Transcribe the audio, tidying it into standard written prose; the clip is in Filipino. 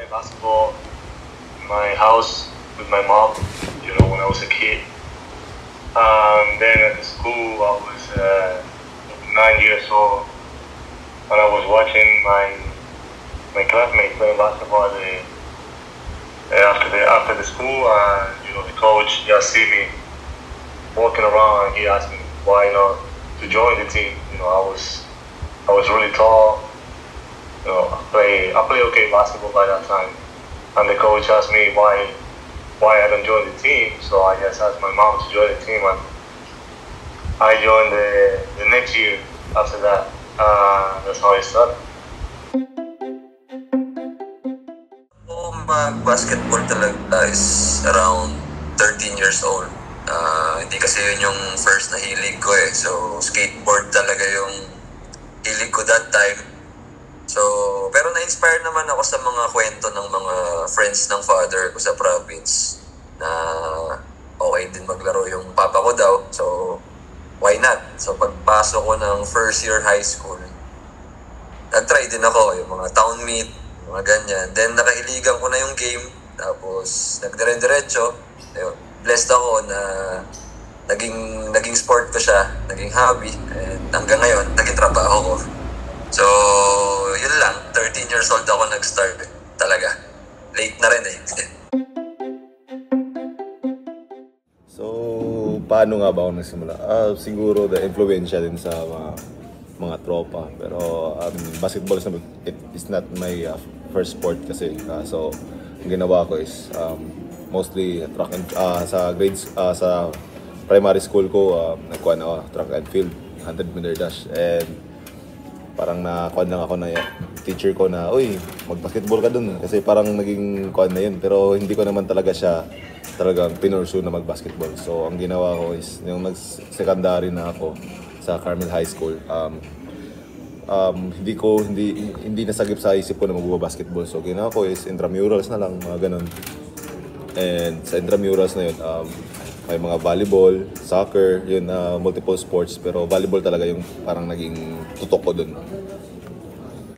play basketball in my house with my mom, when I was a kid. Then at the school, I was 9 years old, and I was watching my classmates playing basketball after the school, and the coach just see me walking around, and he asked me why not to join the team. I was really tall. I play okay basketball by that time, and the coach asked me why I don't join the team. So I just asked my mom to join the team, and I joined the next year after that. That's how I started. Basketball talaga is around 13 years old. Hindi kasi yun yung first na hilig ko eh. So, skateboard talaga yung hilig ko that time. So, pero na-inspire naman ako sa mga kwento ng mga friends ng father ko sa province na okay din maglaro yung papa ko daw. So, why not? So, pagpasok ko ng first year high school, nag-try din ako yung mga town meet, mga ganyan. Then, nakailigan ko na yung game. Tapos, nagdire-diretso. Blessed ako na naging sport ko siya, naging hobby. And hanggang ngayon, naging trabaho ko. So, yun lang. 13 years old ako nag-start talaga. Late na rin eh. So, paano nga ba ako nagsimula? Siguro the influensya din sa mga tropa. Pero basketball is not my first sport kasi. So, ang ginawa ko is mostly track and sa primary school ko, nagkuhan ako track and field, 100-meter dash. And parang nakuhan lang ako na teacher ko na, uy, mag-basketball ka dun. Kasi parang naging kuhan na yun. Pero hindi ko naman talaga siya talagang pinursu na mag-basketball. So, ang ginawa ko is, yung nag-secondary na ako sa Carmel High School, hindi nasagip sa isip ko na magbabasketball. So, ginawa ko is intramurals na lang, mga ganun. And sa intramurals na yun, may mga volleyball, soccer, yun, multiple sports. Pero volleyball talaga yung parang naging tutok ko dun.